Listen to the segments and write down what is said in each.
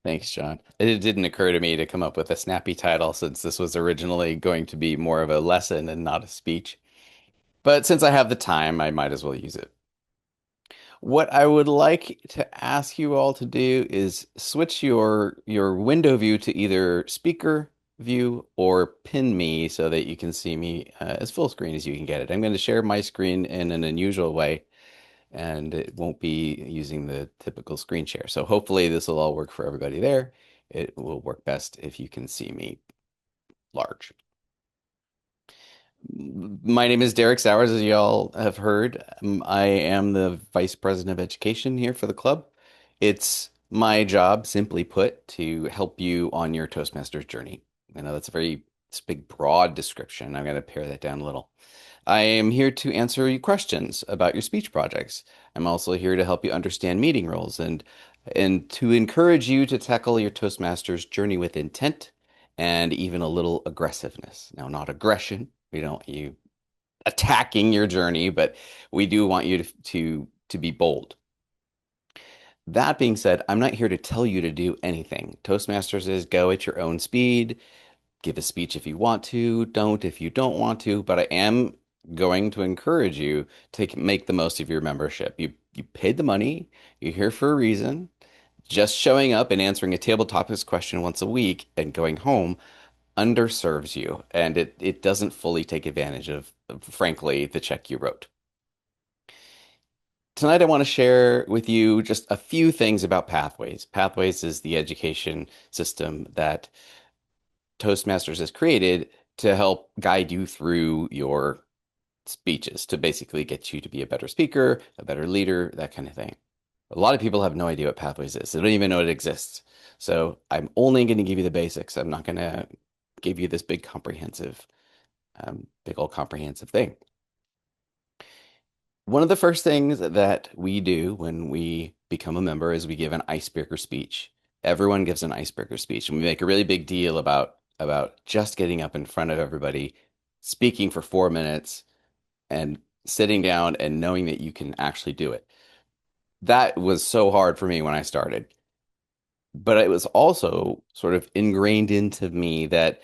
Thanks, John. It didn't occur to me to come up with a snappy title since this was originally going to be more of a lesson and not a speech. But since I have the time, I might as well use it. What I would like to ask you all to do is switch your window view to either speaker view or pin me so that you can see me as full screen as you can get it. I'm going to share my screen in an unusual way, and it won't be using the typical screen share. So hopefully this will all work for everybody there. It will work best if you can see me large. My name is Derek Sowers, as y'all have heard. I am the Vice President of Education here for the club. It's my job, simply put, to help you on your Toastmasters journey. I know that's a very it's a big, broad description. I'm going to pare that down a little. I am here to answer your questions about your speech projects. I'm also here to help you understand meeting rules and to encourage you to tackle your Toastmasters journey with intent and even a little aggressiveness. Now, not aggression. We don't want you attacking your journey, but we do want you to be bold. That being said, I'm not here to tell you to do anything. Toastmasters is go at your own speed, give a speech if you want to, don't if you don't want to, but I am going to encourage you to make the most of your membership. You paid the money, you're here for a reason. Just showing up and answering a table topics question once a week and going home underserves you, and it doesn't fully take advantage of, frankly, the check you wrote. Tonight, I want to share with you just a few things about Pathways. Pathways is the education system that Toastmasters has created to help guide you through your speeches, to basically get you to be a better speaker, a better leader, that kind of thing. A lot of people have no idea what Pathways is. They don't even know it exists. So I'm only going to give you the basics. I'm not going to give you this big old comprehensive thing. One of the first things that we do when we become a member is we give an icebreaker speech. Everyone gives an icebreaker speech, and we make a really big deal about just getting up in front of everybody, speaking for 4 minutes, and sitting down and knowing that you can actually do it. That was so hard for me when I started, but it was also sort of ingrained into me that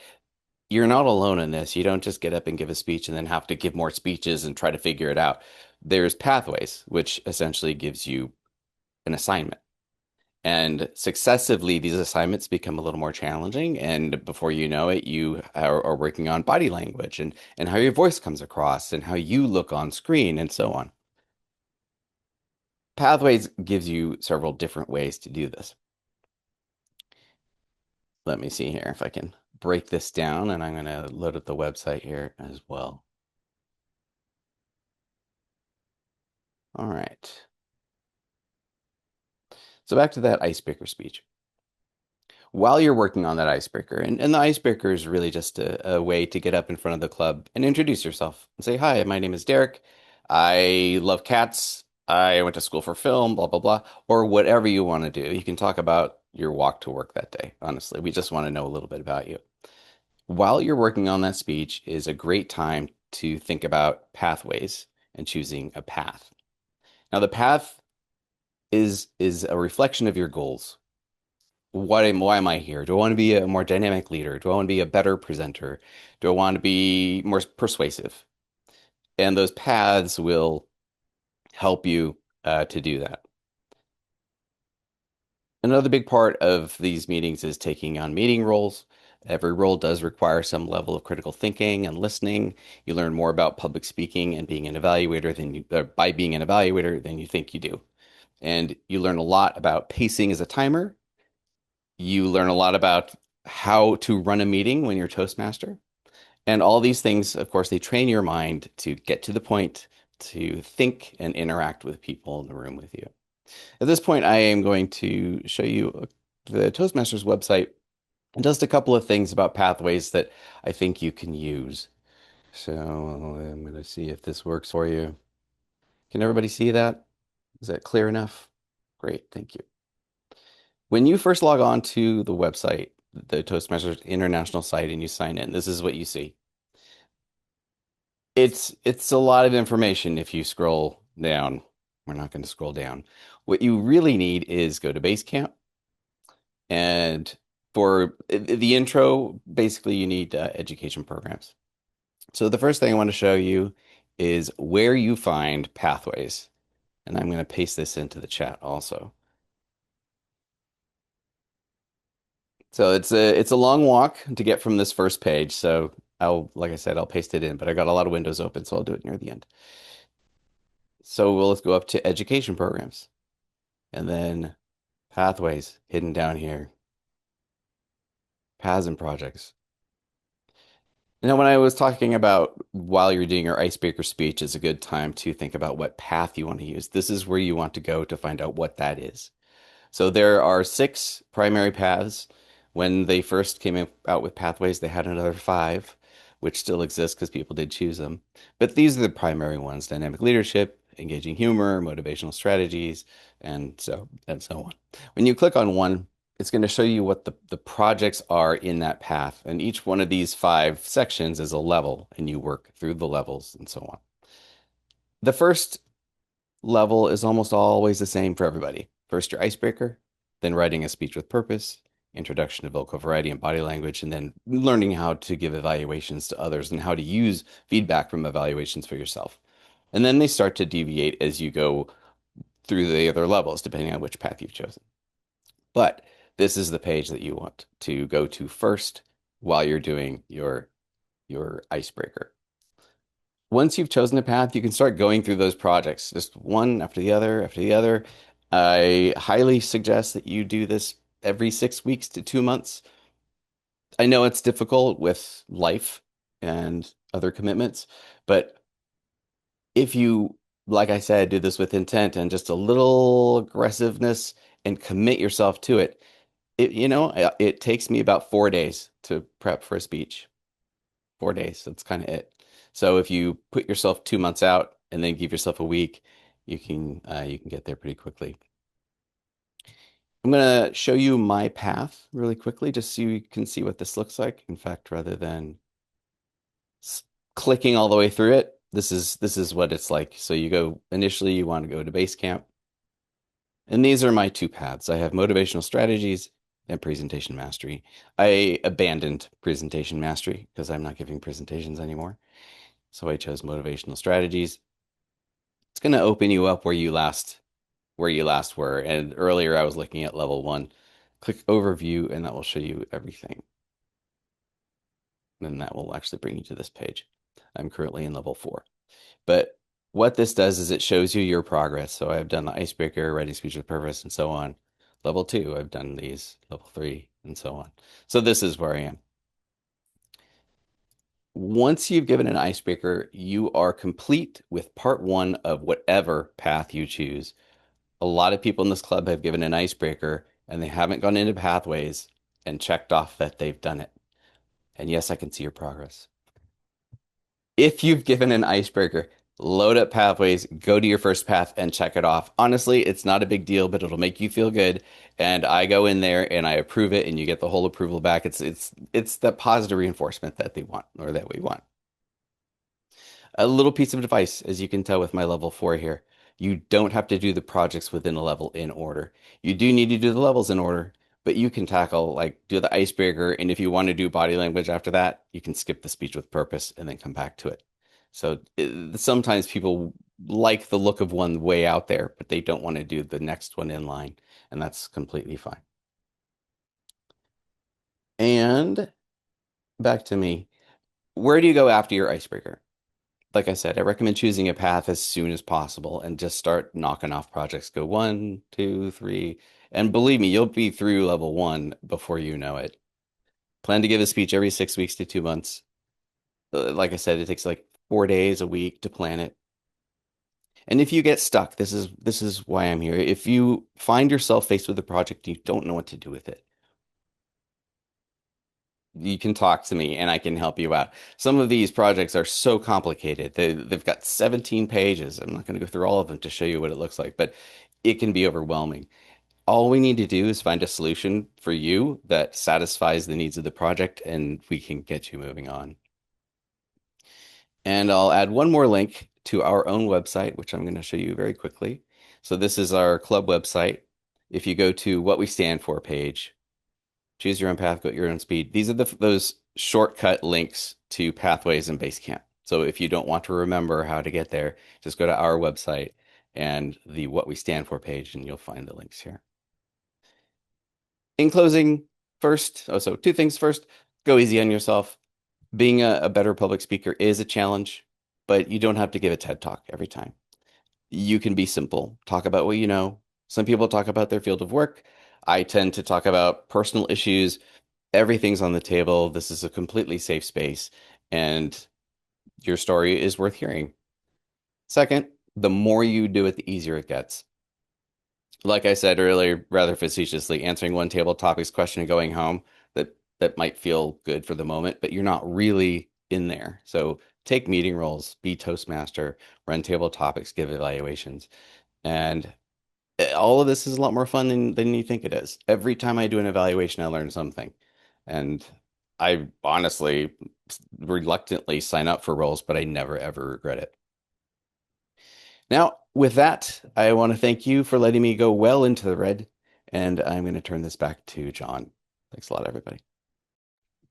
you're not alone in this. You don't just get up and give a speech and then have to give more speeches and try to figure it out. There's Pathways, which essentially gives you an assignment. And successively, these assignments become a little more challenging. And before you know it, you are working on body language and how your voice comes across and how you look on screen and so on. Pathways gives you several different ways to do this. Let me see here if I can break this down, and I'm going to load up the website here as well. All right. So back to that icebreaker speech. While you're working on that icebreaker, and the icebreaker is really just a way to get up in front of the club and introduce yourself and say, "Hi, my name is Derek. I love cats. I went to school for film, blah, blah, blah," or whatever you want to do. You can talk about your walk to work that day. Honestly, we just want to know a little bit about you. While you're working on that speech is a great time to think about pathways and choosing a path. Now, the path is a reflection of your goals. Why am I here? Do I want to be a more dynamic leader? Do I want to be a better presenter? Do I want to be more persuasive? And those paths will help you to do that. Another big part of these meetings is taking on meeting roles. Every role does require some level of critical thinking and listening. You learn more about public speaking and being an evaluator by being an evaluator than you think you do. And you learn a lot about pacing as a timer. You learn a lot about how to run a meeting when you're Toastmaster. And all these things, of course, they train your mind to get to the point, to think and interact with people in the room with you. At this point, I am going to show you the Toastmasters website and just a couple of things about pathways that I think you can use. So I'm going to see if this works for you. Can everybody see that? Is that clear enough? Great, thank you. When you first log on to the website, the Toastmasters International site, and you sign in, this is what you see. It's a lot of information if you scroll down. We're not going to scroll down. What you really need is go to Basecamp And for the intro, basically you need education programs. So the first thing I want to show you is where you find pathways. And I'm going to paste this into the chat also. So it's a long walk to get from this first page. So like I said, I'll paste it in, but I got a lot of windows open, so I'll do it near the end. So let's go up to education programs and then pathways hidden down here, paths and projects. Now, when I was talking about while you're doing your icebreaker speech is a good time to think about what path you want to use. This is where you want to go to find out what that is. So there are six primary paths. When they first came out with pathways, they had another five, which still exist because people did choose them. But these are the primary ones: dynamic leadership, engaging humor, motivational strategies, and so on. When you click on one, it's going to show you what the projects are in that path. And each one of these five sections is a level, and you work through the levels and so on. The first level is almost always the same for everybody. First, your icebreaker, then writing a speech with purpose, introduction to vocal variety and body language, and then learning how to give evaluations to others and how to use feedback from evaluations for yourself. And then they start to deviate as you go through the other levels, depending on which path you've chosen. But this is the page that you want to go to first while you're doing your icebreaker. Once you've chosen a path, you can start going through those projects, just one after the other after the other. I highly suggest that you do this every 6 weeks to 2 months. I know it's difficult with life and other commitments, but if you, like I said, do this with intent and just a little aggressiveness and commit yourself to it, it takes me about 4 days to prep for a speech. 4 days. That's kind of it. So if you put yourself 2 months out and then give yourself a week, you can get there pretty quickly. I'm going to show you my path really quickly, just so you can see what this looks like. In fact, rather than clicking all the way through it, this is what it's like. So initially you want to go to Basecamp, and these are my two paths. I have motivational strategies and presentation mastery. I abandoned presentation mastery because I'm not giving presentations anymore. So I chose motivational strategies. It's going to open you up where you last were. And earlier I was looking at level one. Click overview and that will show you everything. And that will actually bring you to this page. I'm currently in level 4. But what this does is it shows you your progress. So I've done the icebreaker, writing speech with purpose, and so on. Level 2, I've done these, level 3, and so on. So this is where I am. Once you've given an icebreaker, you are complete with part one of whatever path you choose. A lot of people in this club have given an icebreaker and they haven't gone into pathways and checked off that they've done it. And yes, I can see your progress. If you've given an icebreaker, load up pathways, go to your first path and check it off. Honestly, it's not a big deal, but it'll make you feel good. And I go in there and I approve it and you get the whole approval back. It's that positive reinforcement that they want or that we want. A little piece of advice, as you can tell with my level 4 here. You don't have to do the projects within a level in order. You do need to do the levels in order, but you can do the icebreaker, and if you want to do body language after that, you can skip the speech with purpose and then come back to it. So sometimes people like the look of one way out there, but they don't want to do the next one in line, and that's completely fine. And back to me. Where do you go after your icebreaker? Like I said, I recommend choosing a path as soon as possible and just start knocking off projects. Go 1, 2, 3, and believe me, you'll be through level 1 before you know it. Plan to give a speech every 6 weeks to 2 months. Like I said, it takes like 4 days a week to plan it. And if you get stuck, this is why I'm here. If you find yourself faced with a project and you don't know what to do with it, you can talk to me and I can help you out. Some of these projects are so complicated. They've got 17 pages. I'm not going to go through all of them to show you what it looks like, but it can be overwhelming. All we need to do is find a solution for you that satisfies the needs of the project, and we can get you moving on. And I'll add one more link to our own website, which I'm going to show you very quickly. So this is our club website. If you go to what we stand for page, choose your own path, go at your own speed. These are those shortcut links to Pathways and Basecamp. So if you don't want to remember how to get there, just go to our website and the What We Stand For page, and you'll find the links here. In closing, so two things. First, go easy on yourself. Being a better public speaker is a challenge, but you don't have to give a TED talk every time. You can be simple, talk about what you know. Some people talk about their field of work. I tend to talk about personal issues. Everything's on the table. This is a completely safe space, and your story is worth hearing. Second, the more you do it, the easier it gets. Like I said earlier, rather facetiously, answering one table topics question and going home, that might feel good for the moment, but you're not really in there. So take meeting roles, be Toastmaster, run table topics, give evaluations. And all of this is a lot more fun than you think it is. Every time I do an evaluation, I learn something. And I honestly reluctantly sign up for roles, but I never ever regret it. Now, with that, I want to thank you for letting me go well into the red, and I'm going to turn this back to John. Thanks a lot, everybody.